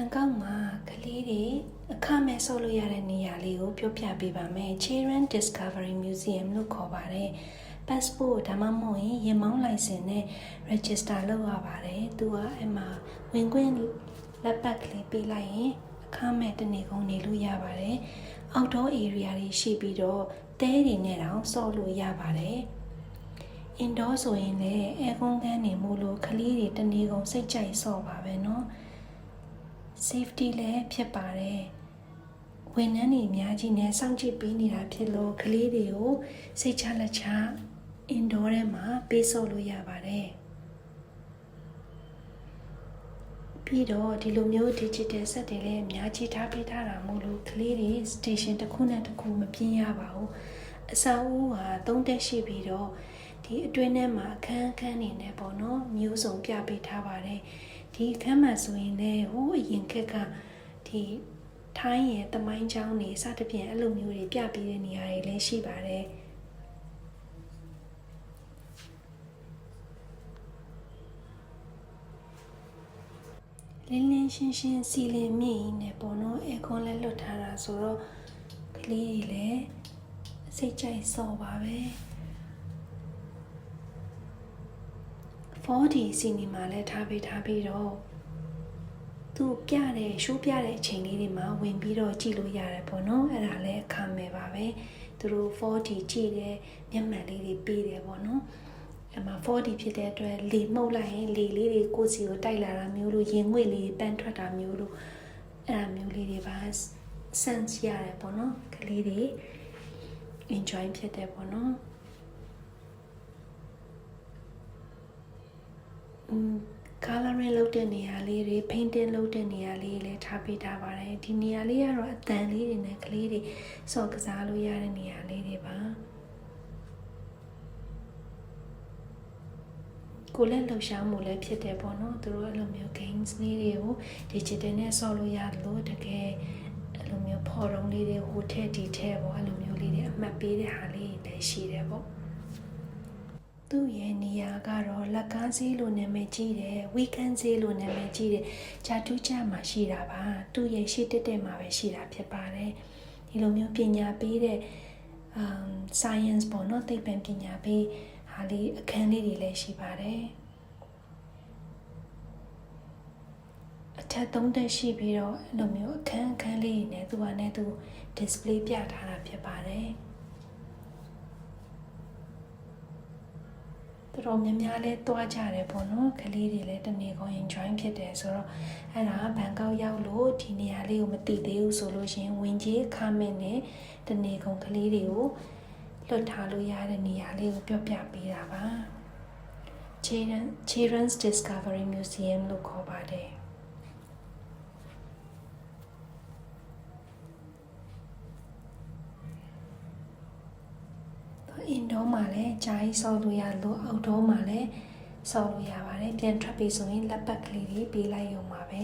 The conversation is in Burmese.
န်ကောက်မှာကလေးတွေအခမဲ့ဆော့လို့ရတဲ့နေရာလေးကိုပြောပြပေးပါမယ် Children Discovery Museum လို့ခေါ်ပါတယ် passport ဒါမှမဟုတ်ရင်ယာဉ်မောင်းလိုင်စင်နဲ့ register လုပ်ရပါတယ်သူကအဲ့မှာဝင်ခွင့်လက်ပတ်ကလေးပေးလိုက်ရင်အခမဲ့တနေကုန်နေလို့ရပါတယ် outdoor area တွေရှိပြီးတော့တဲတွေနဲ့တောင်ဆော့လို့ရပါတယ် indoor ဆိုရင်လည်းအဲကွန်းကန်းနေမို့လို့ကလေးတွေတနေကုန်စိတ်ကြိုက်ဆော့ပါပဲเนาะsafety လည်းဖြစ်ပါတယ်ဝန်ထမ်းတွေအများကြီးနဲ့စောင့်ကြည့်ပေးနေတာဖြစ်လို့ကလေးတွေကိုစိတ်ချလက်ချ indoor ထဲမှာပေးဆော့လို့ရပါတယ်ပြီးတော့ဒီလိုမျိုး digital set တွေလည်းအများကြီးထားပေးထားတာမို့လို့ကလေးတွေ station တစ်ခုနဲ့တစ်ခုမပြင်းရပါဘူးအဆောက်အဦဟာ3တက်ရှိပြီးတော့ဒီအတွင်းထဲမှာအခန်းနေနဲ့ပေါ့နော်မျိုးစုံပြပေးထားပါတယ်ဒီအခန်းမှာဆိုရင်လည်းဟိုအရင်ခက်ကဒီထိုင်းရဲ့တမိုင်းချောင်းနေစသဖြင့်အဲ့လိုမျိုးတွေပြပေးတဲ့နေရာတွေလည်းရှိပါတယ်လင်းလင်းရှင်းရှင်းစီလင်မြင့်နဲ့ပေါ့နော်အခွန်လည်းလွတ်ထားတာဆိုတော့ကလေးတွေလည်းစိတ်ကြိုက်ဆော့ပါပဲ 4D စီနီမာလည်းထားပြီးတော့သူပြတဲ့ရှိုးပြတဲ့အချိန်လေးတွေမှာဝင်ပြီးတော့ကြည့်လို့ရတယ်ပေါ့နော်အဲ့ဒါလည်းအခမဲ့ပါပဲသူတို့ 4D ကြည့်တဲ့မျက်မှန်လေးတွေပေးတယ်ပေါ့နော်အဲ့မှာ 4D ဖြစ်တဲ့အတွက်လေမှုတ်လိုက်ရင်လေလေးတွေကိုယ်စီကိုတိုက်လာတာမျိုးလို့ရင်ငွေ့လေးပန်းထွက်တာမျိုးလို့အဲ့ဒါမျိုးလေးတွေပါ sense ရတယ်ပေါ့နော်ကလေးတွေ enjoy ဖြစ်တယ်ပေါ့နော်coloring လုပ်တဲ့နေရာလေးတွေ painting လုပ်တဲ့နေရာလေးလည်းထားပေးထားပါတယ်ဒီနေရာလေးကတော့အတန်လေးတွေနဲ့ကလေးတွေစော့ကစားလို့ရတဲ့နေရာလေးတွေပါကိုလည်းလှူရှားမှုလည်းဖြစ်တယ်ပေါ့နော်သူတို့အဲ့လိုမျိုး games လေးတွေကို digital နဲ့ဆော့လို့ရတယ်လို့တကယ်အဲ့လိုမျိုးဖော်တုံးလေးတွေဟိုထက်ဒီထက်ပေါ့အဲ့လိုမျိုးလေးတွေအမှတ်ပေးတဲ့ဟာလေးတွေလည်းရှိတယ်ပေါ့သူ့ရဲ့နေရာကတော့လက်ကားဈေးလိုနာမည်ကြီးတယ် weekend ဈေးလိုနာမည်ကြီးတယ်ဂျာတူးချမှာရှိတာပါသူ့ရဲ့ရှေ့တက်မှာပဲရှိတာဖြစ်ပါတယ်ဒီလိုမျိုးပညာပေးတဲ့science ပေါ့နော်သိပ္ပံပညာပေးဟာလေးအခန်းလေးတွေလည်းရှိပါတယ်အထက်3တက်ရှိပြီးတော့အဲ့လိုမျိုးအခန်းလေးတွေနဲ့သူကနဲ့သူ display ပြထားတာဖြစ်ပါတယ်တော်များများလဲတွားကြတယ်ပေါ့နော်ကလေးတွေလည်းတနေ့ကုန် enjoy ဖြစ်တယ်ဆိုတော့အဲ့ဒါဘန်ကောက်ရောက်လို့ဒီနေရာလေးကိုမသိသေးဘူးဆိုလို့ရှင်ဝင်ကြီးခမင်းနဲ့တနေ့ကုန်ကလေးတွေကိုလွတ်ထားလို့ရတဲ့နေရာလေးကိုပြောပြပေးတာပါ Children's Discovery Museum လို့ခေါ်ပါတယ်indoor မှာလည်းဂျာကြီးဆော့လို့ရလို့ outdoor မှာလည်းဆော့လို့ရပါတယ်ပြန်ထွက်ပြီးဆိုရင်လက်ပတ်ကလေးတွေပေးလိုက်ရုံပါပဲ